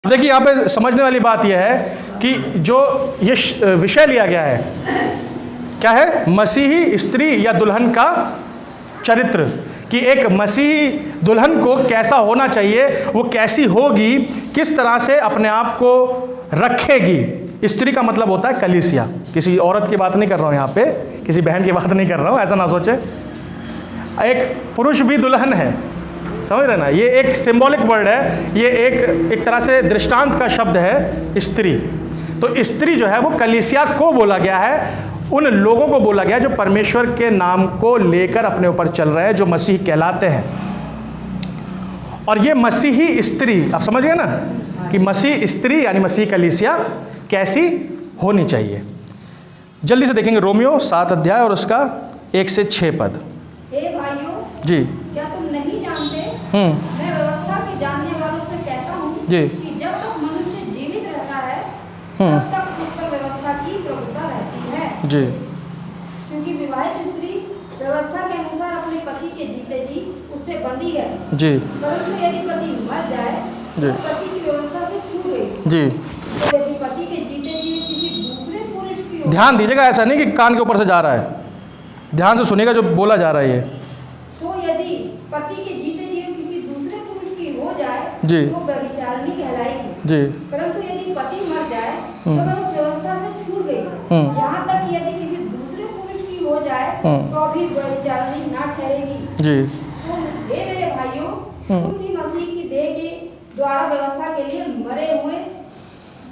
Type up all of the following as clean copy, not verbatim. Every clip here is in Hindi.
देखिए यहाँ पे समझने वाली बात यह है कि जो ये विषय लिया गया है क्या है, मसीही स्त्री या दुल्हन का चरित्र, कि एक मसीही दुल्हन को कैसा होना चाहिए, वो कैसी होगी, किस तरह से अपने आप को रखेगी। स्त्री का मतलब होता है कलीसिया। किसी औरत की बात नहीं कर रहा हूँ यहाँ पे, किसी बहन की बात नहीं कर रहा हूँ, ऐसा ना सोचे। एक पुरुष भी दुल्हन है, समझ रहे ना, ये एक सिंबॉलिक वर्ड है, ये एक तरह से दृष्टांत का शब्द है स्त्री। तो स्त्री जो है वो कलीसिया को बोला गया है, उन लोगों को बोला गया जो परमेश्वर के नाम को लेकर अपने ऊपर चल रहे हैं, जो मसीह कहलाते हैं। और ये मसीही स्त्री, आप समझ गए ना कि मसीह स्त्री यानी मसीह कलीसिया कैसी होनी चाहिए। जल्दी से देखेंगे रोमियो 7 अध्याय और उसका 1 से 6 पद। हे भाइयों, जी, क्या तुम नहीं जानते, मैं व्यवस्था के जानने वालों से कहता हूँ जी, कि जब तक मनुष्य जीवित रहता है तब तक उस पर व्यवस्था की प्रभुता रहती है। जी, क्योंकि विवाहित स्त्री व्यवस्था के अनुसार अपने पति के जीते जी उससे बंधी है, जी, परंतु यदि पति मर जाए तो पति की व्यवस्था से छूट गई। जी। तो यदि पति के जीते जी किसी दूसरे पुरुष की हो, ध्यान दीजिएगा, ऐसा नहीं कि कान के ऊपर से जा रहा है, ध्यान से सुनिएगा जो बोला जा रहा है ये। तो यदि पति के जीते जी किसी दूसरे पुरुष की हो जाए जी, तो व्यभिचारिणी कहलाएगी। जी, परंतु यदि पति मर जाए तो वह उस व्यवस्था से छूट गई। यहाँ तक कि यदि किसी दूसरे पुरुष की हो जाए तो भी व्यभिचारिणी ना ठहरेगी। जी। तो हे मेरे भाइयों, तुम भी मसीह की देह के द्वारा व्यवस्था के लिए मरे हुए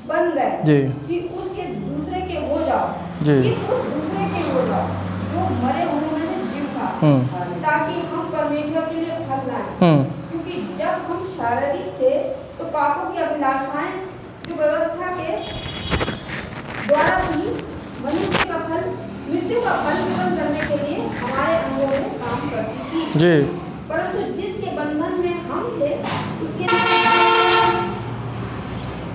बन गए जी, कि उसके दूसरे के हो जाओ, जी, कि उस दूसरे के हो जाओ जो मरे हुए में जीव था, ताकि हम परमेश्वर के लिए फल लाएं। क्योंकि जब हम शारीरिक थे तो पापों की अभिलाषाएं जो व्यवस्था के द्वारा थी, मनुष्य का फल, मृत्यु का फल पूर्ण करने के लिए हमारे अंगों में काम करती थी। जी। परंतु जिसके बंधन में हम थे उसके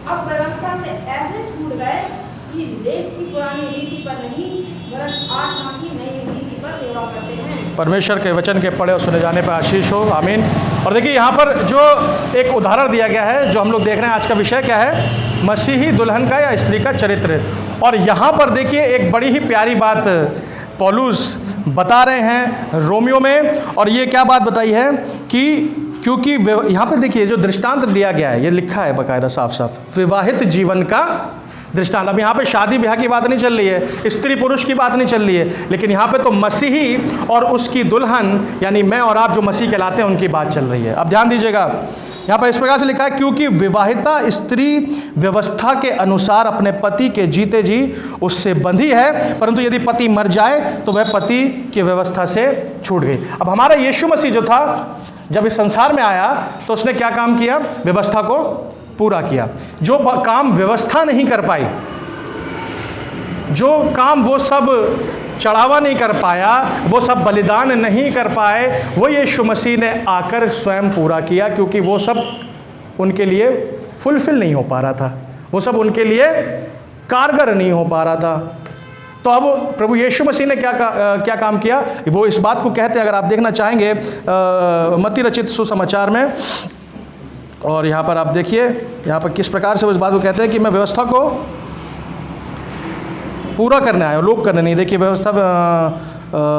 अब व्यवस्था से ऐसे छूट गए कि लेख की पुरानी रीति पर नहीं वरन आत्मा की नई रीति पर सेवा करते हैं। परमेश्वर के वचन के पढ़े और सुने जाने पर आशीष हो, आमीन। और देखिए यहाँ पर जो एक उदाहरण दिया गया है, जो हम लोग देख रहे हैं, आज का विषय क्या है, मसीही दुल्हन का या स्त्री का चरित्र। और यहाँ पर देखिए एक बड़ी ही प्यारी बात पौलुस बता रहे हैं रोमियो में। और ये क्या बात बताई है कि क्योंकि यहाँ पे देखिए जो दृष्टांत दिया गया है, ये लिखा है बाकायदा साफ साफ, विवाहित जीवन का दृष्टांत। अब यहाँ पे शादी ब्याह की बात नहीं चल रही है, स्त्री पुरुष की बात नहीं चल रही है, लेकिन यहाँ पे तो मसीही और उसकी दुल्हन यानी मैं और आप जो मसीह कहलाते हैं उनकी बात चल रही है। अब ध्यान दीजिएगा, यहाँ पर इस प्रकार से लिखा है, क्योंकि विवाहिता स्त्री व्यवस्था के अनुसार अपने पति के जीते जी उससे बंधी है, परंतु यदि पति मर जाए तो वह पति की व्यवस्था से छूट गई। अब हमारा यीशु मसीह जो था, जब इस संसार में आया तो उसने क्या काम किया, व्यवस्था को पूरा किया। जो काम व्यवस्था नहीं कर पाई, जो काम वो सब चढ़ावा नहीं कर पाया, वो सब बलिदान नहीं कर पाए, वो यीशु मसीह ने आकर स्वयं पूरा किया, क्योंकि वो सब उनके लिए फुलफिल नहीं हो पा रहा था, वो सब उनके लिए कारगर नहीं हो पा रहा था। तो अब प्रभु यीशु मसीह ने क्या काम किया, वो इस बात को कहते हैं, अगर आप देखना चाहेंगे मत्ती रचित सुसमाचार में, और यहाँ पर आप देखिए यहाँ पर किस प्रकार से वो इस बात को कहते हैं कि मैं व्यवस्था को पूरा करने आया हूँ, लोप करने नहीं। देखिए व्यवस्था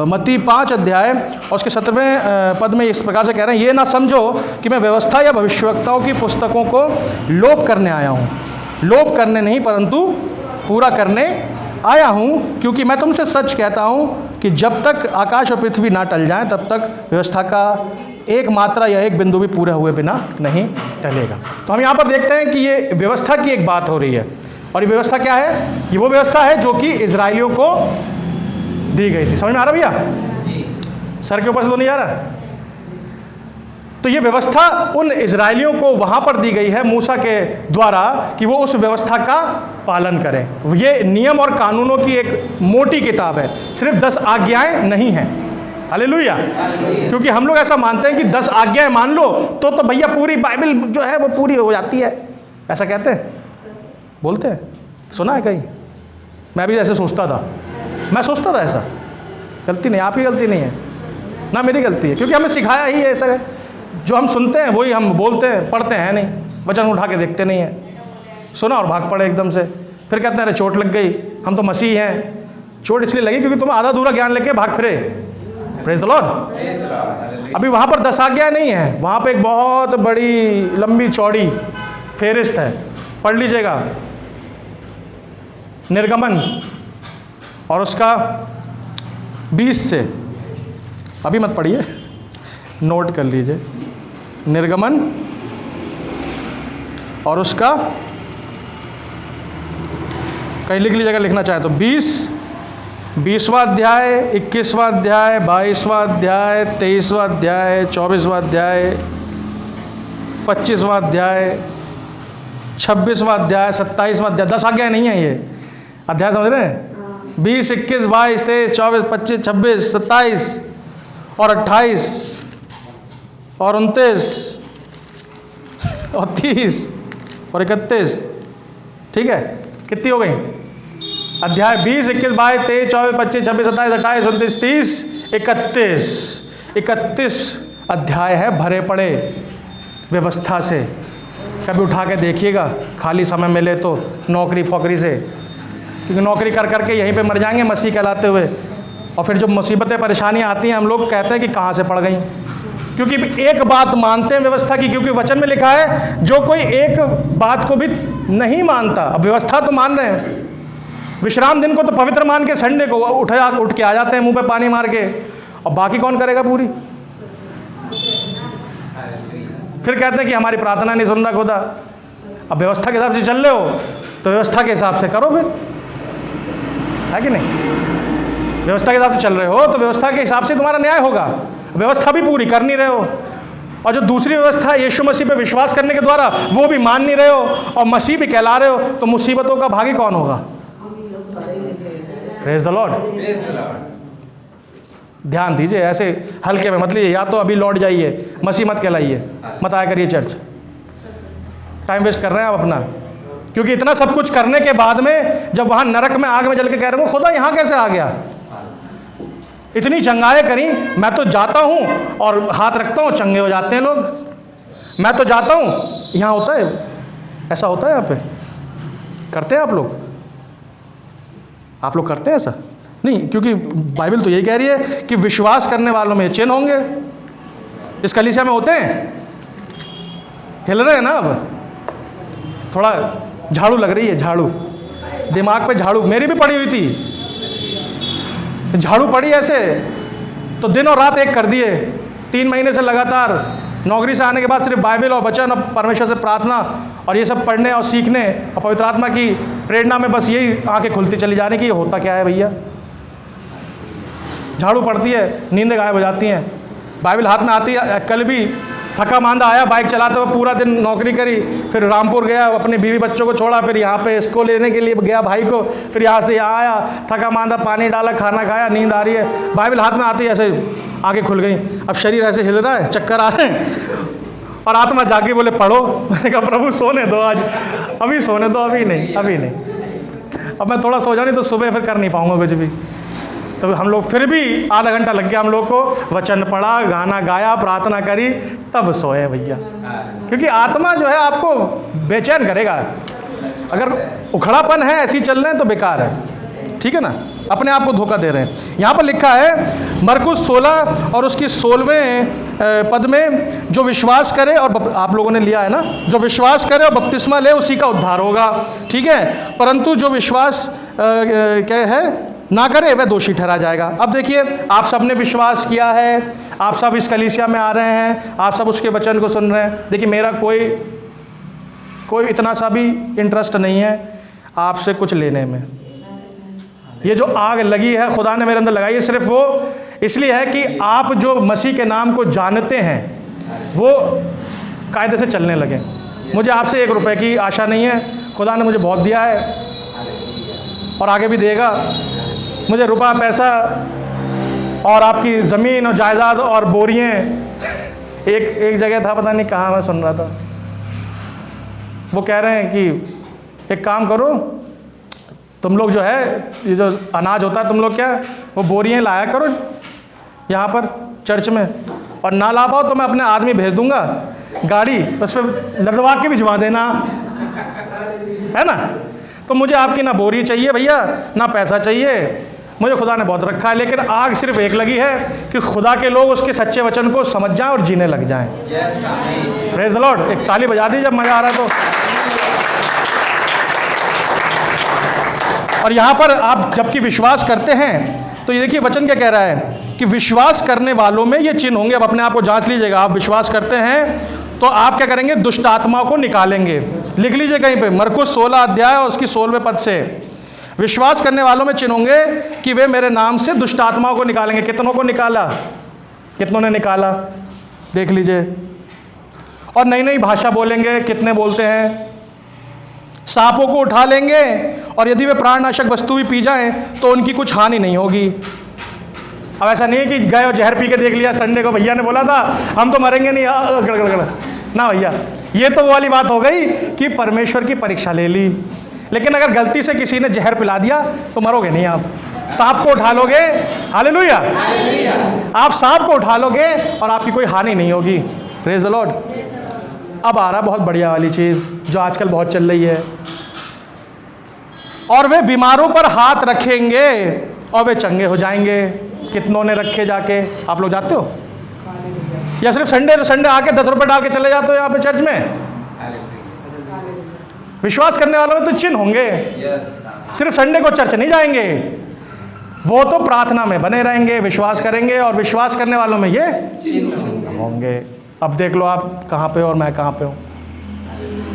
मत्ती 5 अध्याय और उसके 17वें पद में इस प्रकार से कह रहे हैं, ये ना समझो कि मैं व्यवस्था या भविष्यवक्ताओं की पुस्तकों को लोप करने आया हूँ, लोप करने नहीं परंतु पूरा करने आया हूँ। क्योंकि मैं तुमसे सच कहता हूँ कि जब तक आकाश और पृथ्वी ना टल जाएं तब तक व्यवस्था का एक मात्रा या एक बिंदु भी पूरा हुए बिना नहीं टलेगा। तो हम यहाँ पर देखते हैं कि ये व्यवस्था की एक बात हो रही है, और ये व्यवस्था क्या है, ये वो व्यवस्था है जो कि इजराइलियों को दी गई थी। समझ में आ रहा भैया, सर के ऊपर से तो नहीं आ रहा। तो ये व्यवस्था उन इजराइलियों को वहाँ पर दी गई है मूसा के द्वारा कि वो उस व्यवस्था का पालन करें। ये नियम और कानूनों की एक मोटी किताब है, सिर्फ 10 आज्ञाएं नहीं हैं। हालेलुया। क्योंकि हम लोग ऐसा मानते हैं कि 10 आज्ञाएं मान लो तो भैया पूरी बाइबल जो है वो पूरी हो जाती है, ऐसा कहते हैं, बोलते हैं, सुना है कहीं? मैं भी ऐसे सोचता था, मैं सोचता था ऐसा। गलती नहीं, आपकी गलती नहीं है ना, मेरी गलती है, क्योंकि हमें सिखाया ही है ऐसा है। जो हम सुनते हैं वही हम बोलते हैं, पढ़ते हैं नहीं, वचन उठा के देखते नहीं हैं। सुना और भाग पड़े एकदम से। फिर कहते हैं अरे चोट लग गई, हम तो मसीह हैं। चोट इसलिए लगी क्योंकि तुम आधा अधूरा ज्ञान लेके भाग फिरे। Praise the Lord. अभी वहाँ पर 10 आज्ञा नहीं है, वहाँ पे एक बहुत बड़ी लंबी चौड़ी फेरिस्त है, पढ़ लीजिएगा। निर्गमन और उसका 20 से, अभी मत पढ़िए, नोट कर लीजिए। निर्गमन और उसका कहीं लिख लीजिएगा, लिखना चाहे तो 20वां अध्याय, 21वां अध्याय, 22वां अध्याय, 23वां अध्याय, 24वां अध्याय, 25वां अध्याय, 26वां अध्याय, 27वां अध्याय। 10 आज्ञा नहीं है ये अध्याय, समझ रहे हैं? 20, 21, 22, 23, 24, 25, 26, 27 और 28 और 29 और 30 और 31। ठीक है, कितनी हो गई? अध्याय 20, 21, 22, 23, 24, 25, 26, 27, 28, 29, 30, 31 अध्याय है भरे पड़े व्यवस्था से। कभी उठा के देखिएगा, खाली समय मिले तो, नौकरी फोकरी से, क्योंकि नौकरी कर करके यहीं पे मर जाएंगे मसीह कहलाते हुए। और फिर जो मुसीबतें परेशानियां आती हैं, हम लोग कहते हैं कि कहाँ से पड़ गई, क्योंकि एक बात मानते हैं व्यवस्था की, क्योंकि वचन में लिखा है जो कोई एक बात को भी नहीं मानता। अब व्यवस्था तो मान रहे हैं, विश्राम दिन को तो पवित्र मान के संडे को उठ के आ जाते हैं मुंह पे पानी मार के, और बाकी कौन करेगा पूरी? फिर कहते हैं कि हमारी प्रार्थना नहीं सुन रहा खुदा। अब व्यवस्था के हिसाब से चल रहे हो तो व्यवस्था के हिसाब से करो फिर, है कि नहीं? व्यवस्था के हिसाब से चल रहे हो तो व्यवस्था के हिसाब से तुम्हारा न्याय होगा। व्यवस्था भी पूरी कर नहीं रहे हो, और जो दूसरी व्यवस्था है यीशु मसीह पे विश्वास करने के द्वारा, वो भी मान नहीं रहे हो और मसीह भी कहला रहे हो, तो मुसीबतों का भागी कौन होगा? Praise the Lord. ध्यान दीजिए, ऐसे हल्के में मत लीजिए। या तो अभी लौट जाइए, मसीह मत कहलाइए, मत आया करिए चर्च। टाइम वेस्ट कर रहे हैं आप अपना, क्योंकि इतना सब कुछ करने के बाद में जब वहाँ नरक में आग में जल के कह रहे हो खुदा यहाँ कैसे आ गया? इतनी चंगाएँ करी, मैं तो जाता हूँ और हाथ रखता हूँ, चंगे हो जाते हैं लोग। मैं तो जाता हूँ, यहाँ होता है, ऐसा होता है यहाँ पे? करते हैं आप लोग? आप लोग करते हैं ऐसा? नहीं, क्योंकि बाइबल तो यही कह रही है कि विश्वास करने वालों में चिन्ह होंगे। इस कलीसिया में होते हैं? हिल रहे हैं ना? अब थोड़ा झाड़ू लग रही है, झाड़ू दिमाग पे, झाड़ू मेरी भी पड़ी हुई थी, झाड़ू पड़ी ऐसे तो दिन और रात एक कर दिए। 3 महीने से लगातार नौकरी से आने के बाद सिर्फ बाइबल और वचन और परमेश्वर से प्रार्थना और ये सब पढ़ने और सीखने और पवित्र आत्मा की प्रेरणा में बस यही आंखें खुलती चली जाने की। ये होता क्या है भैया? झाड़ू पड़ती है, नींदें गायब हो जाती हैं, बाइबल हाथ में आती है। कल भी थका मांदा आया, बाइक चलाते हुए पूरा दिन नौकरी करी, फिर रामपुर गया, अपनी बीवी बच्चों को छोड़ा, फिर यहाँ पे इसको लेने के लिए गया भाई को, फिर यहाँ से यहाँ आया, थका मांदा, पानी डाला, खाना खाया, नींद आ रही है, बाइबल हाथ में आती है, ऐसे आंखें खुल गई। अब शरीर ऐसे हिल रहा है, चक्कर आ रहे हैं, और आत्मा जाके बोले पढ़ो। मैंने कहा प्रभु सोने दो आज, अभी सोने दो, अभी नहीं। अब मैं थोड़ा सो जाऊँ, नहीं तो सुबह फिर कर नहीं पाऊँगा कुछ भी। तो हम लोग फिर भी आधा घंटा लग गया हम लोग को, वचन पढ़ा, गाना गाया, प्रार्थना करी, तब सोए भैया। क्योंकि आत्मा जो है आपको बेचैन करेगा। अगर उखड़ापन है, ऐसी चल रहे हैं तो बेकार है, ठीक है ना? अपने आप को धोखा दे रहे हैं। यहाँ पर लिखा है मरकुस 16 और उसकी 16वें पद में, जो विश्वास करे और आप लोगों ने लिया है ना, जो विश्वास करे और बपतिस्मा ले उसी का उद्धार होगा, ठीक है? परंतु जो विश्वास क्या है ना करे वह दोषी ठहरा जाएगा। अब देखिए, आप सब ने विश्वास किया है, आप सब इस कलीसिया में आ रहे हैं, आप सब उसके वचन को सुन रहे हैं। देखिए, मेरा कोई इतना सा भी इंटरेस्ट नहीं है आपसे कुछ लेने में। ये जो आग लगी है खुदा ने मेरे अंदर लगाई है, सिर्फ वो इसलिए है कि आप जो मसीह के नाम को जानते हैं वो कायदे से चलने लगे। मुझे आपसे 1 रुपए की आशा नहीं है, खुदा ने मुझे बहुत दिया है और आगे भी देगा। मुझे रुपया पैसा और आपकी ज़मीन और जायदाद और बोरियां एक जगह था, पता नहीं कहाँ, मैं सुन रहा था, वो कह रहे हैं कि एक काम करो, तुम लोग जो है ये जो अनाज होता है, तुम लोग क्या वो बोरियां लाया करो यहाँ पर चर्च में, और ना ला पाओ तो मैं अपने आदमी भेज दूंगा गाड़ी, उस पर लदवा के भिजवा देना। है ना। तो मुझे आपकी ना बोरी चाहिए भैया, ना पैसा चाहिए, मुझे खुदा ने बहुत रखा है, लेकिन आग सिर्फ एक लगी है कि खुदा के लोग उसके सच्चे वचन को समझ जाएं और जीने लग जाएं। Praise the Lord. एक ताली बजा दी जब मज़ा आ रहा है तो। और यहाँ पर आप जबकि विश्वास करते हैं तो ये देखिए वचन क्या कह रहा है कि विश्वास करने वालों में ये चिन्ह होंगे। अब अपने आप को जांच लीजिएगा, आप विश्वास करते हैं तो आप क्या करेंगे, दुष्ट आत्माओं को निकालेंगे। लिख लीजिए कहीं पे, मरकुस 16 अध्याय और उसकी 16वें पद से, विश्वास करने वालों में चिन्ह होंगे कि वे मेरे नाम से दुष्ट आत्माओं को निकालेंगे। कितनों को निकाला, कितनों ने निकाला, देख लीजिए। और नई नई भाषा बोलेंगे, कितने बोलते हैं। सांपों को उठा लेंगे और यदि वे प्राणनाशक वस्तु भी पी जाएं तो उनकी कुछ हानि नहीं होगी। अब ऐसा नहीं है कि गए और जहर पी के देख लिया, संडे को भैया ने बोला था हम तो मरेंगे नहीं, गड़गड़ ना भैया, ये तो वो वाली बात हो गई कि परमेश्वर की परीक्षा ले ली। लेकिन अगर गलती से किसी ने जहर पिला दिया तो मरोगे नहीं आप। सांप को उठा लोगे, हालेलुया, आप सांप को उठा लोगे और आपकी कोई हानि नहीं होगी। Praise the Lord. अब आ रहा बहुत बढ़िया वाली चीज़ जो आजकल बहुत चल रही है, और वे बीमारों पर हाथ रखेंगे और वे चंगे हो जाएंगे। कितनों ने रखे जाके, आप लोग जाते हो या सिर्फ संडे आके 10 रुपये डाल के चले जाते हो यहाँ पे चर्च में? विश्वास करने वालों में तो चिन्ह होंगे, सिर्फ संडे को चर्च नहीं जाएंगे, वो तो प्रार्थना में बने रहेंगे, विश्वास करेंगे, और विश्वास करने वालों में ये चिन्ह होंगे। अब देख लो आप कहाँ पे हो और मैं कहाँ पे हूँ।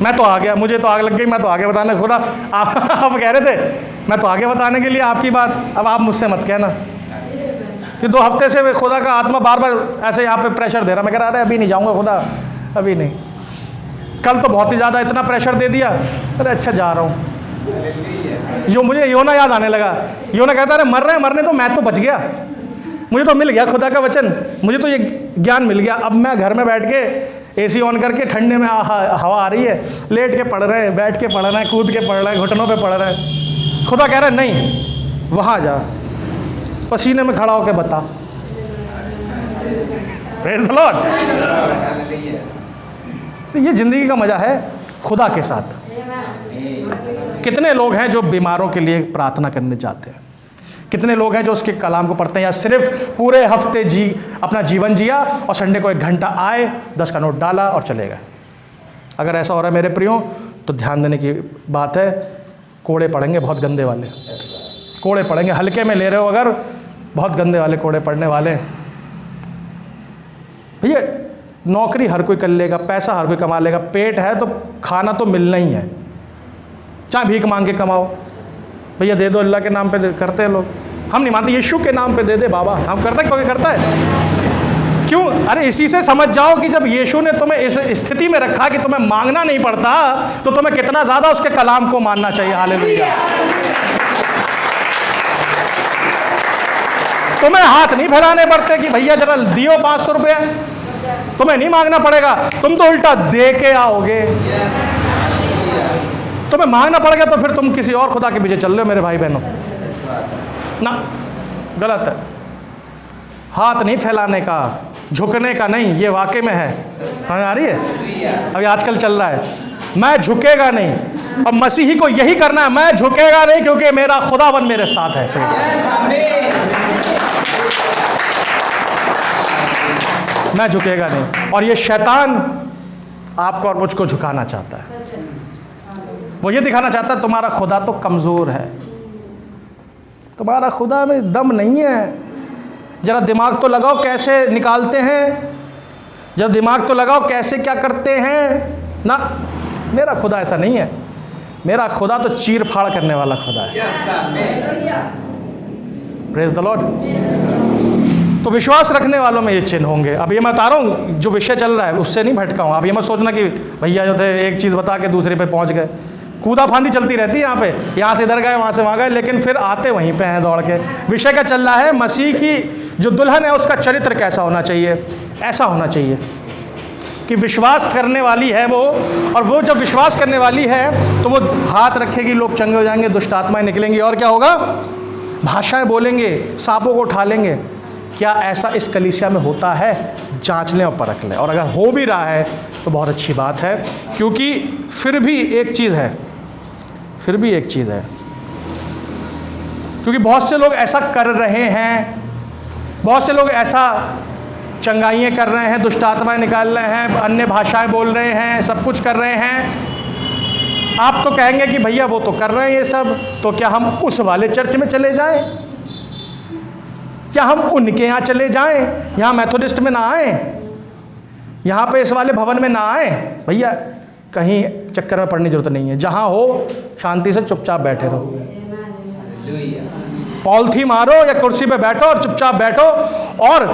मैं तो आ गया, मुझे तो आग लग गई, मैं तो आगे बताने, खुदा आप कह रहे थे मैं तो आगे बताने के लिए आपकी बात। अब आप मुझसे मत कहना कि 2 हफ्ते से खुदा का आत्मा बार बार ऐसे यहाँ पे प्रेशर दे रहा। मैं कह रहा अरे अभी नहीं जाऊँगा खुदा, अभी नहीं। कल तो बहुत ही ज़्यादा इतना प्रेशर दे दिया, अरे अच्छा जा रहा हूँ। यो मुझे योना याद आने लगा। योना कहता अरे मर रहे हैं, मरने तो मैं तो बच गया, मुझे तो मिल गया खुदा का वचन, मुझे तो ये ज्ञान मिल गया। अब मैं घर में बैठ के एसी ऑन करके ठंडे में हवा आ रही है, लेट के पढ़ रहे हैं, बैठ के पढ़ रहे हैं, कूद के पढ़ रहे हैं, घुटनों पे पढ़ रहे हैं। खुदा कह रहा है नहीं, वहाँ जा, पसीने में खड़ा होकर बता। Praise the Lord. ये ज़िंदगी का मज़ा है खुदा के साथ। कितने लोग हैं जो बीमारों के लिए प्रार्थना करने जाते हैं, कितने लोग हैं जो उसके कलाम को पढ़ते हैं, या सिर्फ पूरे हफ्ते अपना जीवन जिया और संडे को 1 घंटा आए, 10 का नोट डाला और चले गए। अगर ऐसा हो रहा है मेरे प्रियो तो ध्यान देने की बात है। कोड़े पड़ेंगे बहुत गंदे वाले, कोड़े पड़ेंगे। हल्के में ले रहे हो अगर, बहुत गंदे वाले कोड़े पड़ने वाले। भैया नौकरी हर कोई कर लेगा, पैसा हर कोई कमा लेगा, पेट है तो खाना तो मिलना ही है, चाहे भीख मांग के कमाओ। भैया दे दो, अल्लाह के नाम पे करते हैं लोग, हम नहीं मानते, यीशु के नाम पे दे दे बाबा, हम करते हैं, कोई करता है क्यों? अरे इसी से समझ जाओ कि जब यीशु ने तुम्हें इस स्थिति में रखा कि तुम्हें मांगना नहीं पड़ता, तो तुम्हें कितना ज़्यादा उसके कलाम को मानना चाहिए। हालेलुया। तुम्हें हाथ नहीं फैलाने पड़ते कि भैया जरा दियो 500 रुपये, तुम्हें नहीं मांगना पड़ेगा, तुम तो उल्टा दे के आओगे। तुम्हें मांगना पड़ेगा तो फिर तुम किसी और खुदा के पीछे चल रहे हो मेरे भाई बहनों, ना, गलत है। हाथ नहीं फैलाने का, झुकने का नहीं, ये वाकई में है। समझ आ रही है? अभी आजकल चल रहा है मैं झुकेगा नहीं, और मसीही को यही करना है, मैं झुकेगा नहीं क्योंकि मेरा खुदावन मेरे साथ है। मैं झुकेगा नहीं। और ये शैतान आपको और मुझको झुकाना चाहता है। वो ये दिखाना चाहता है तुम्हारा खुदा तो कमज़ोर है, तुम्हारा खुदा में दम नहीं है। ज़रा दिमाग तो लगाओ कैसे निकालते हैं, जरा दिमाग तो लगाओ कैसे क्या करते हैं ना। मेरा खुदा ऐसा नहीं है, मेरा खुदा तो चीर फाड़ करने वाला खुदा है। Praise the Lord. तो विश्वास रखने वालों में ये चिन्ह होंगे। अब ये मैं बता रहा हूँ, जो विषय चल रहा है उससे नहीं भटका हूँ। अब ये मत सोचना कि भैया जो थे एक चीज़ बता के दूसरे पे पहुँच गए। कूदा फांदी चलती रहती है यहाँ पे, यहाँ से इधर गए वहाँ से वहाँ गए, लेकिन फिर आते वहीं पे हैं दौड़ के। विषय क्या चल रहा है? मसीह की जो दुल्हन है उसका चरित्र कैसा होना चाहिए? ऐसा होना चाहिए कि विश्वास करने वाली है वो, और वो जब विश्वास करने वाली है तो वो हाथ रखेगी, लोग चंगे हो जाएंगे, दुष्ट आत्माएं निकलेंगी, और क्या होगा? भाषाएं बोलेंगे, सांपों को उठा लेंगे। क्या ऐसा इस कलीसिया में होता है? जांच लें और परख लें, और अगर हो भी रहा है तो बहुत अच्छी बात है। क्योंकि फिर भी एक चीज़ है फिर भी एक चीज़ है, क्योंकि बहुत से लोग ऐसा कर रहे हैं, बहुत से लोग ऐसा चंगाइयाँ कर रहे हैं, दुष्ट आत्माएं निकाल रहे हैं, अन्य भाषाएं बोल रहे हैं, सब कुछ कर रहे हैं। आप तो कहेंगे कि भैया वो तो कर रहे हैं ये सब, तो क्या हम उस वाले चर्च में चले जाएं? क्या हम उनके यहाँ चले जाएं? यहाँ मेथोडिस्ट में ना आए, यहाँ पे इस वाले भवन में ना आए? भैया कहीं चक्कर में पड़ने की जरूरत नहीं है, जहाँ हो शांति से चुपचाप बैठे रहो, पॉलिथी मारो या कुर्सी पे बैठो और चुपचाप बैठो और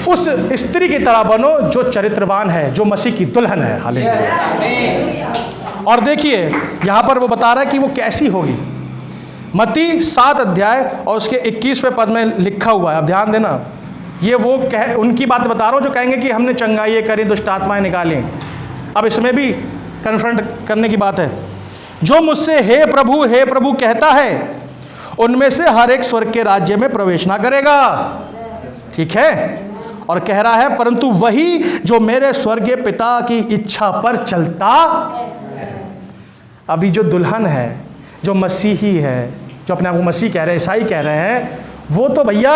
उस स्त्री की तरह बनो जो चरित्रवान है, जो मसीह की दुल्हन है। हालेलुया। और देखिए यहाँ पर वो बता रहा है कि वो कैसी होगी। मत्ती 7 अध्याय और उसके 21वें पद में लिखा हुआ है, अब ध्यान देना, ये वो उनकी बात बता रहा हूँ जो कहेंगे कि हमने चंगाइयाँ करी, दुष्ट आत्माएं निकाली। अब इसमें भी कन्फ्रंट करने की बात है। जो मुझसे हे प्रभु कहता है, उनमें से हर एक स्वर्ग के राज्य में प्रवेश ना करेगा। ठीक है, और कह रहा है परंतु वही जो मेरे स्वर्गीय पिता की इच्छा पर चलता है। अभी जो दुल्हन है, जो मसीही है, जो अपने आप को मसीह कह रहे हैं, ईसाई कह रहे हैं, वो तो भैया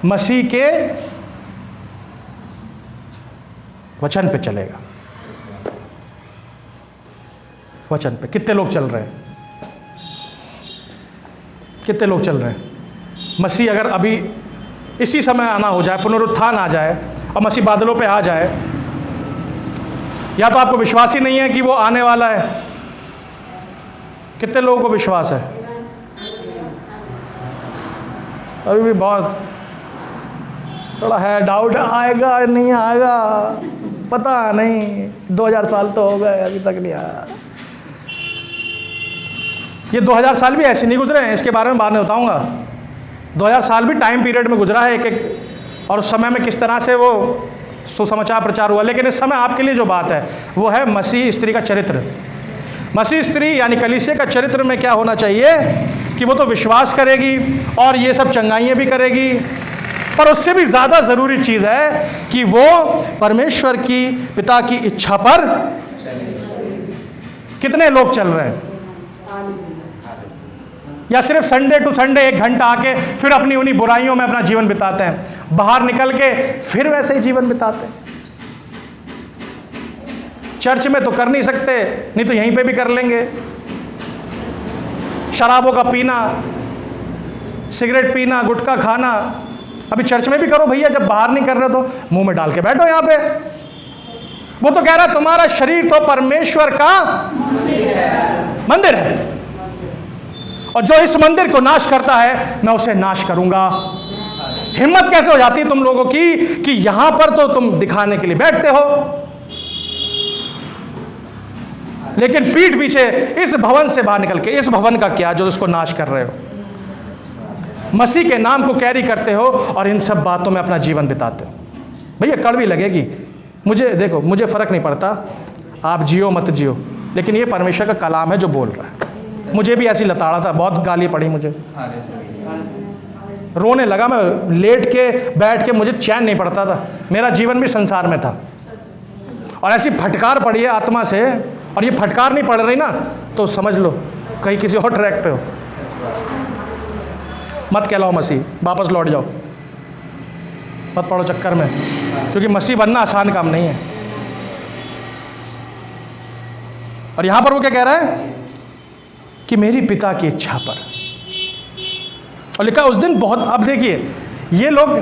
मसीह के वचन पे चलेगा। वचन पे कितने लोग चल रहे हैं? कितने लोग चल रहे हैं? मसीह अगर अभी इसी समय आना हो जाए, पुनरुत्थान आ जाए और मसीह बादलों पे आ जाए, या तो आपको विश्वास ही नहीं है कि वो आने वाला है। कितने लोगों को विश्वास है? अभी भी बहुत थोड़ा है डाउट, आएगा नहीं आएगा पता नहीं, 2000 साल तो हो गए अभी तक नहीं आया। ये 2000 साल भी ऐसे नहीं गुजरे हैं, इसके बारे में बाद में बताऊंगा। 2000 साल भी टाइम पीरियड में गुजरा है एक एक, और उस समय में किस तरह से वो सुसमाचार प्रचार हुआ। लेकिन इस समय आपके लिए जो बात है वो है मसीह स्त्री का चरित्र। मसीह स्त्री यानी कलीसिया का चरित्र में क्या होना चाहिए कि वो तो विश्वास करेगी और ये सब चंगाइयाँ भी करेगी, पर उससे भी ज़्यादा ज़रूरी चीज़ है कि वो परमेश्वर की पिता की इच्छा पर कितने लोग चल रहे हैं, या सिर्फ संडे टू संडे 1 घंटा आके फिर अपनी उन्हीं बुराइयों में अपना जीवन बिताते हैं, बाहर निकल के फिर वैसे ही जीवन बिताते हैं। चर्च में तो कर नहीं सकते, नहीं तो यहीं पे भी कर लेंगे। शराबों का पीना, सिगरेट पीना, गुटखा खाना, अभी चर्च में भी करो भैया, जब बाहर नहीं कर रहे तो मुंह में डाल के बैठो यहाँ पे। वो तो कह रहा है तुम्हारा शरीर तो परमेश्वर का मंदिर है, और जो इस मंदिर को नाश करता है मैं उसे नाश करूंगा। हिम्मत कैसे हो जाती है तुम लोगों की कि यहां पर तो तुम दिखाने के लिए बैठते हो, लेकिन पीठ पीछे इस भवन से बाहर निकल के, इस भवन का क्या जो इसको नाश कर रहे हो, मसीह के नाम को कैरी करते हो और इन सब बातों में अपना जीवन बिताते हो। भैया कड़वी लगेगी, मुझे देखो, मुझे फर्क नहीं पड़ता आप जियो मत जियो, लेकिन ये परमेश्वर का कलाम है जो बोल रहा है। मुझे भी ऐसी लताड़ा था, बहुत गाली पड़ी मुझे, रोने लगा मैं, लेट के बैठ के मुझे चैन नहीं पड़ता था, मेरा जीवन भी संसार में था, और ऐसी फटकार पड़ी है आत्मा से, और ये फटकार नहीं पड़ रही ना तो समझ लो कहीं किसी और ट्रैक पे हो। मत कहलाओ मसीह, वापस लौट जाओ, मत पड़ो चक्कर में, क्योंकि मसीह बनना आसान काम नहीं है। और यहां पर वो क्या कह रहा है कि मेरी पिता की इच्छा पर, और लिखा उस दिन बहुत। अब देखिए ये लोग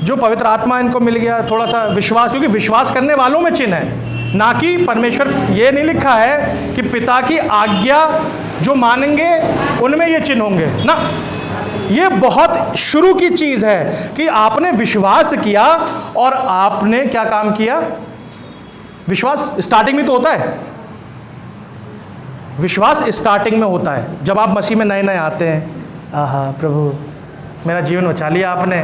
जो पवित्र आत्मा इनको मिल गया, थोड़ा सा विश्वास, क्योंकि विश्वास करने वालों में चिन्ह है, ना कि परमेश्वर। ये नहीं लिखा है कि पिता की आज्ञा जो मानेंगे उनमें ये चिन्ह होंगे ना। ये बहुत शुरू की चीज़ है कि आपने विश्वास किया और आपने क्या काम किया। विश्वास स्टार्टिंग में तो होता है, विश्वास स्टार्टिंग में होता है जब आप मसीह में नए नए आते हैं। आहा प्रभु मेरा जीवन बचा लिया आपने,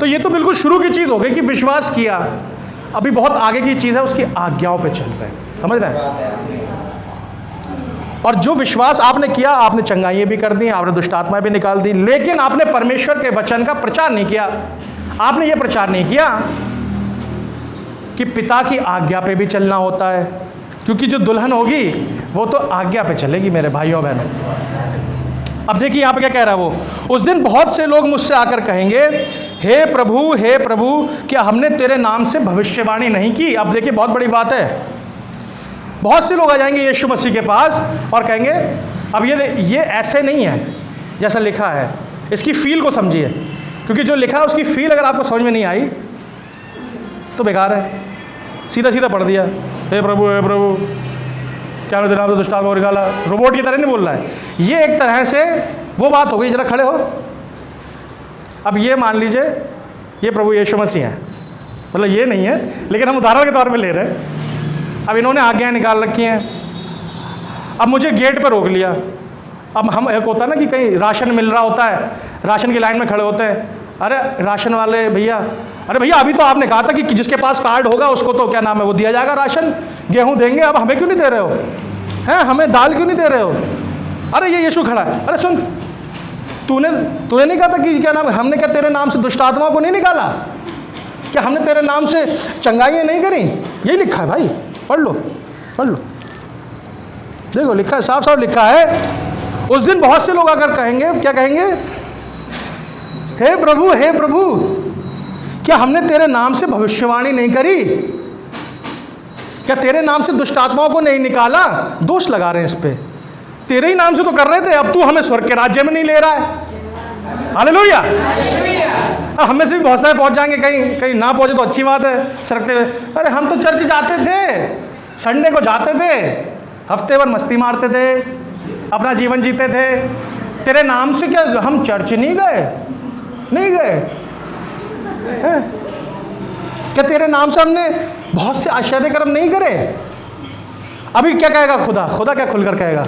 तो ये तो बिल्कुल शुरू की चीज़ हो गई कि विश्वास किया। अभी बहुत आगे की चीज़ है, उसकी आज्ञाओं पे चल रहे हैं, समझ रहे हैं। और जो विश्वास आपने किया, आपने चंगाइयाँ भी कर दी, आपने दुष्ट आत्माएं भी निकाल दी, लेकिन आपने परमेश्वर के वचन का प्रचार नहीं किया। आपने ये प्रचार नहीं किया कि पिता की आज्ञा पे भी चलना होता है, क्योंकि जो दुल्हन होगी वो तो आज्ञा पे चलेगी मेरे भाइयों बहनों। अब देखिए यहाँ पे क्या कह रहा है वो, उस दिन बहुत से लोग मुझसे आकर कहेंगे, हे प्रभु क्या हमने तेरे नाम से भविष्यवाणी नहीं की। अब देखिए बहुत बड़ी बात है, बहुत से लोग आ जाएंगे यीशु मसीह के पास और कहेंगे, अब ये ऐसे नहीं है जैसा लिखा है, इसकी फील को समझिए, क्योंकि जो लिखा है उसकी फील अगर आपको समझ में नहीं आई तो बेकार है। सीधा सीधा पढ़ दिया, हे प्रभु क्या हमने तेरे नाम से दुष्ट आत्मा को निकाला, रोबोट की तरह नहीं बोल रहा है। ये एक तरह से वो बात हो गई, जरा खड़े हो। अब ये मान लीजिए ये प्रभु यीशु मसीह हैं, मतलब ये नहीं है लेकिन हम उदाहरण के तौर पे ले रहे हैं। अब इन्होंने आज्ञाएं निकाल रखी हैं, अब मुझे गेट पर रोक लिया। अब हम एक होता है ना कि कहीं राशन मिल रहा होता है, राशन की लाइन में खड़े होते हैं, अरे राशन वाले भैया, अरे भैया अभी तो आपने कहा था कि जिसके पास कार्ड होगा उसको तो क्या नाम है वो दिया जाएगा राशन, गेहूं देंगे, अब हमें क्यों नहीं दे रहे हो, हैं हमें दाल क्यों नहीं दे रहे हो। अरे ये यीशु खड़ा है, अरे सुन तूने नहीं कहा था कि क्या नाम है, हमने क्या तेरे नाम से दुष्ट आत्माओं को नहीं निकाला, क्या हमने तेरे नाम से चंगाइयाँ नहीं करी। यही लिखा है भाई, पढ़ लो देखो, लिखा है, साफ साफ लिखा है। उस दिन बहुत से लोग आकर कहेंगे, क्या कहेंगे, हे प्रभु क्या हमने तेरे नाम से भविष्यवाणी नहीं करी, क्या तेरे नाम से दुष्ट आत्माओं को नहीं निकाला। दोष लगा रहे हैं इस पे, तेरे ही नाम से तो कर रहे थे, अब तू हमें स्वर्ग के राज्य में नहीं ले रहा है। हालेलुया। हम में से भी बहुत सारे पहुंच जाएंगे, कहीं ना पहुंचे तो अच्छी बात है सरकते हुए, अरे हम तो चर्च जाते थे, संडे को जाते थे, हफ्ते भर मस्ती मारते थे, अपना जीवन जीते थे, तेरे नाम से क्या हम चर्च नहीं गए हैं? क्या तेरे नाम से हमने बहुत से आश्चर्य कर्म नहीं करे। अभी क्या कहेगा खुदा क्या खुलकर कहेगा,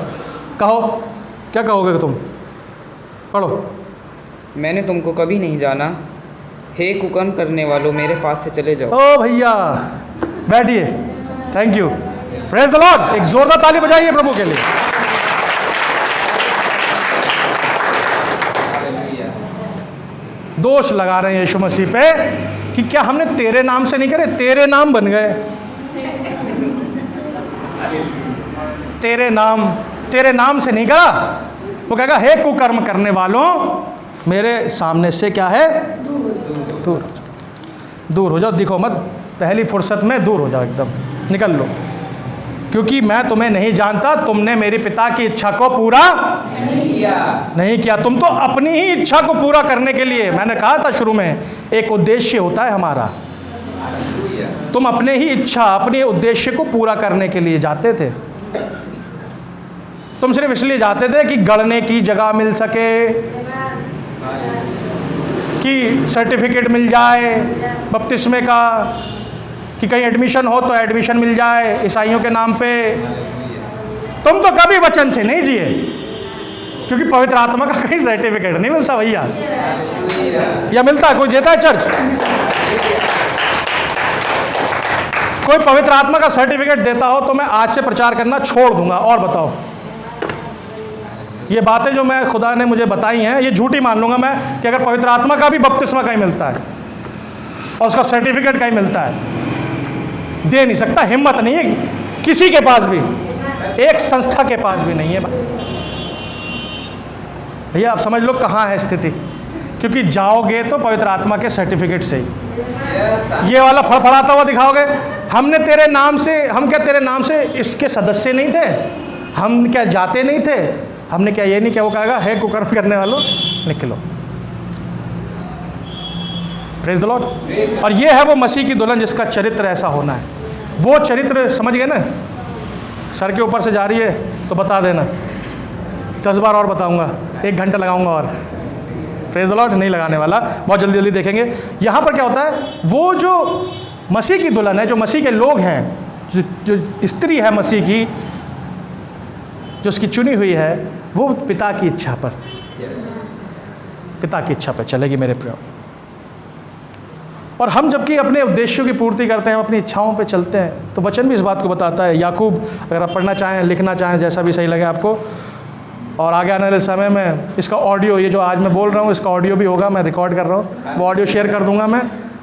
कहो क्या कहोगे तुम, पढ़ो। मैंने तुमको कभी नहीं जाना, हे कुकर्म करने वालों मेरे पास से चले जाओ। ओ भैया बैठिए, thank you, praise the Lord. एक जोरदार ताली बजाइए प्रभु के लिए। दोष लगा रहे हैं यीशु मसीह पे कि क्या हमने तेरे नाम से नहीं करे, तेरे नाम बन गए, तेरे नाम से नहीं करा। वो कहेगा, हे कुकर्म करने वालों मेरे सामने से क्या है, दूर हो जाओ, दिखो मत, पहली फुर्सत में दूर हो जाओ, एकदम निकल लो, क्योंकि मैं तुम्हें नहीं जानता, तुमने मेरे पिता की इच्छा को पूरा नहीं किया। तुम तो अपनी ही इच्छा को पूरा करने के लिए, मैंने कहा था शुरू में, एक उद्देश्य होता है हमारा, तुम अपने ही इच्छा, अपने उद्देश्य को पूरा करने के लिए जाते थे। तुम सिर्फ इसलिए जाते थे कि गढ़ने की जगह मिल सके, कि सर्टिफिकेट मिल जाए बपतिस्मे का, कि कहीं एडमिशन हो तो एडमिशन मिल जाए ईसाइयों के नाम पे। तुम तो कभी वचन से नहीं जिए, क्योंकि पवित्र आत्मा का कहीं सर्टिफिकेट नहीं मिलता भैया, या मिलता है? कोई देता है चर्च? कोई पवित्र आत्मा का सर्टिफिकेट देता हो तो मैं आज से प्रचार करना छोड़ दूंगा। और बताओ, ये बातें जो मैं खुदा ने मुझे बताई हैं ये झूठी मान लूंगा मैं, कि अगर पवित्र आत्मा का भी बपतिस्मा कहीं मिलता है और उसका सर्टिफिकेट कहीं मिलता है, दे नहीं सकता, हिम्मत नहीं है किसी के पास भी, एक संस्था के पास भी नहीं है भैया। आप समझ लो कहाँ है स्थिति, क्योंकि जाओगे तो पवित्र आत्मा के सर्टिफिकेट से ही। ये वाला फड़फड़ाता हुआ दिखाओगे, हमने तेरे नाम से, हम क्या तेरे नाम से इसके सदस्य नहीं थे, हम क्या जाते नहीं थे, हमने क्या ये नहीं क्या, वो कहेगा, हे कुकर्म करने वालों निकलो। Praise the Lord. और ये है वो मसीह की दुल्हन जिसका चरित्र ऐसा होना है। वो चरित्र समझ गए ना, सर के ऊपर से जा रही है तो बता देना, 10 बार और बताऊंगा, 1 घंटा लगाऊंगा और। Praise the Lord. नहीं लगाने वाला, बहुत जल्दी जल्दी देखेंगे। यहाँ पर क्या होता है, वो जो मसीह की दुल्हन है, जो मसीह के लोग हैं, जो स्त्री है मसीह की, जो उसकी चुनी हुई है, वो पिता की इच्छा पर चलेगी मेरे प्रियो। और हम जबकि अपने उद्देश्यों की पूर्ति करते हैं, अपनी इच्छाओं पे चलते हैं, तो वचन भी इस बात को बताता है। याकूब, अगर आप पढ़ना चाहें, लिखना चाहें, जैसा भी सही लगे आपको, और आगे आने वाले समय में इसका ऑडियो, ये जो आज मैं बोल रहा हूँ इसका ऑडियो भी होगा, मैं रिकॉर्ड कर रहा हूँ, वो ऑडियो शेयर कर दूँगा मैं,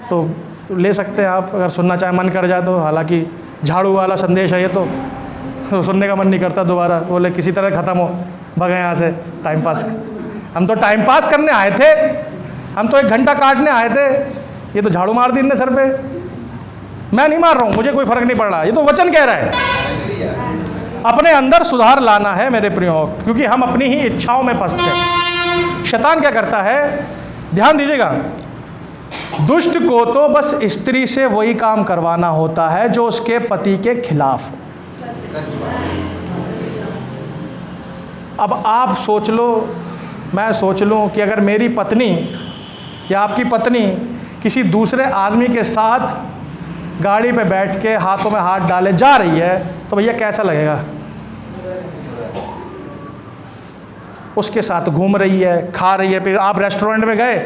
तो ले सकते हैं आप, अगर सुनना चाहें, मन कर जाए तो। हालांकि झाड़ू वाला संदेश है ये तो, तो सुनने का मन नहीं करता दोबारा, बोले किसी तरह ख़त्म हो, भगे यहाँ से, टाइम पास। हम तो टाइम पास करने आए थे, हम तो 1 घंटा काटने आए थे, ये तो झाड़ू मार दी इनने सर पे। मैं नहीं मार रहा हूँ, मुझे कोई फ़र्क नहीं पड़ रहा, ये तो वचन कह रहा है। अपने अंदर सुधार लाना है मेरे प्रियो, क्योंकि हम अपनी ही इच्छाओं में फंसते हैं। शैतान क्या करता है, ध्यान दीजिएगा, दुष्ट को तो बस स्त्री से वही काम करवाना होता है जो उसके पति के खिलाफ हो। अब आप सोच लो, मैं सोच लूँ कि अगर मेरी पत्नी या आपकी पत्नी किसी दूसरे आदमी के साथ गाड़ी पे बैठ के हाथों में हाथ डाले जा रही है, तो भैया कैसा लगेगा? उसके साथ घूम रही है, खा रही है, फिर आप रेस्टोरेंट में गए,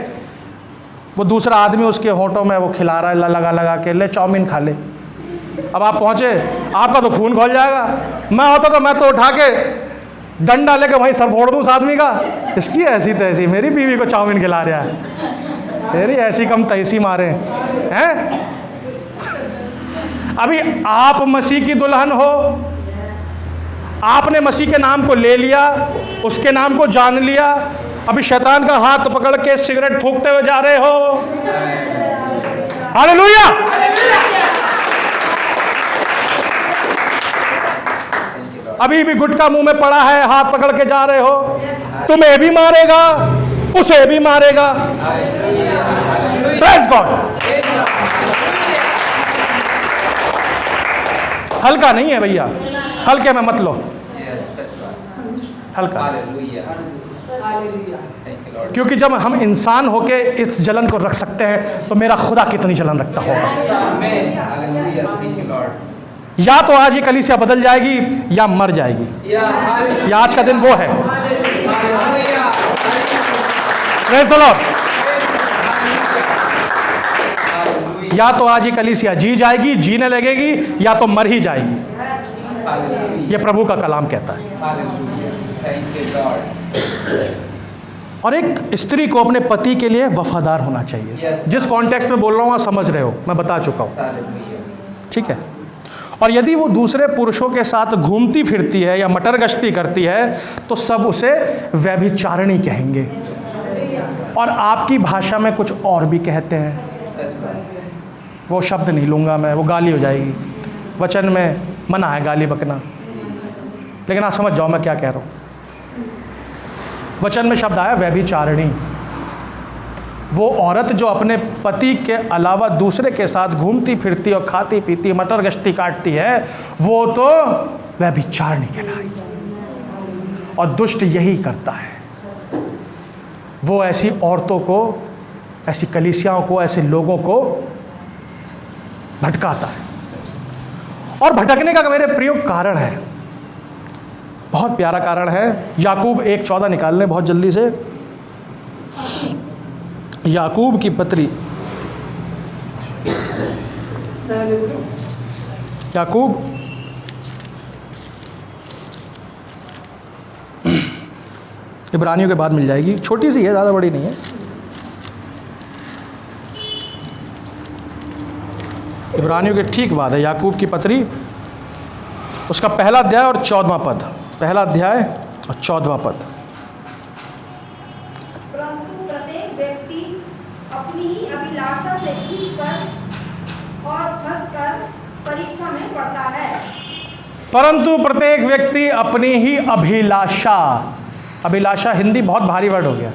वो दूसरा आदमी उसके होठों में वो खिला रहा है लगा लगा के, ले चाउमीन खा ले। अब आप पहुँचे, आपका तो खून खौल जाएगा। मैं होता तो मैं तो उठा के डंडा लेके वहीं सर फोड़ दूँ उस आदमी का, इसकी ऐसी तैसी, मेरी बीवी को चाउमीन खिला रहा है, तेरी ऐसी कम तैसी मारे हैं। अभी आप मसीह की दुल्हन हो, आपने मसीह के नाम को ले लिया, उसके नाम को जान लिया, अभी शैतान का हाथ पकड़ के सिगरेट फूंकते हुए जा रहे हो। हालेलुया। अभी भी गुटखा मुंह में पड़ा है, हाथ पकड़ के जा रहे हो, तुम्हें भी मारेगा, उसे भी मारेगा। Praise God. हल्का नहीं है भैया, हल्के में मत लो, हल्का। क्योंकि जब हम इंसान होके इस जलन को रख सकते हैं तो मेरा खुदा कितनी जलन रखता होगा। या तो आज ये कलीसिया बदल जाएगी या मर जाएगी, या आज का दिन वो है। Praise the Lord. या तो आज ये कलीसिया जी जाएगी, जीने लगेगी, या तो मर ही जाएगी। ये प्रभु का कलाम कहता है। और एक स्त्री को अपने पति के लिए वफादार होना चाहिए। जिस कॉन्टेक्स्ट में बोल रहा हूँ आप समझ रहे हो, मैं बता चुका हूँ, ठीक है। और यदि वो दूसरे पुरुषों के साथ घूमती फिरती है या मटर गश्ती करती है तो सब उसे व्यभिचारिणी कहेंगे, और आपकी भाषा में कुछ और भी कहते हैं। वो शब्द नहीं लूँगा मैं, वो गाली हो जाएगी। वचन में मना है गाली बकना, लेकिन आप समझ जाओ मैं क्या कह रहा हूँ। वचन में शब्द आया व्यभिचारिणी। वो औरत जो अपने पति के अलावा दूसरे के साथ घूमती फिरती और खाती पीती मटर गश्ती काटती है, वो तो व्यभिचारिणी कहलाई। और दुष्ट यही करता है, वो ऐसी औरतों को, ऐसी कलीसियाओं को, ऐसे लोगों को भटकाता है। और भटकने का मेरे प्रिय कारण है, बहुत प्यारा कारण है। याकूब 1:14 निकाल लें बहुत जल्दी से। याकूब की पत्री, याकूब इब्रानियों के बाद मिल जाएगी, छोटी सी है, ज़्यादा बड़ी नहीं है। इब्रानियों के ठीक बाद है याकूब की पत्री, उसका पहला अध्याय और 14वां पद। पहला अध्याय और 14वां पद। परंतु प्रत्येक व्यक्ति अपनी ही अभिलाषा से खींचकर और फंसकर परीक्षा में पड़ता है। परंतु प्रत्येक व्यक्ति अपनी ही अभिलाषा, अभिलाषा हिंदी बहुत भारी वर्ड हो गया,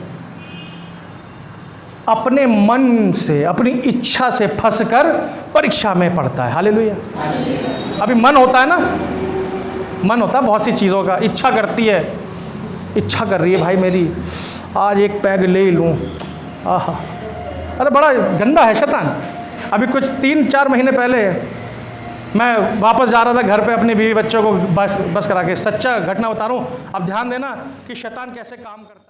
अपने मन से, अपनी इच्छा से फंसकर परीक्षा में पड़ता है। हालेलुया। अभी मन होता है ना, मन होता है बहुत सी चीज़ों का, इच्छा करती है, इच्छा कर रही है भाई मेरी आज एक पैग ले ही लूँ, आहा, अरे बड़ा गंदा है शैतान। अभी कुछ 3-4 महीने पहले मैं वापस जा रहा था घर पे अपनी बीवी बच्चों को बस करा के, सच्चा घटना बता रहा हूँ। अब ध्यान देना कि शैतान कैसे काम करता है।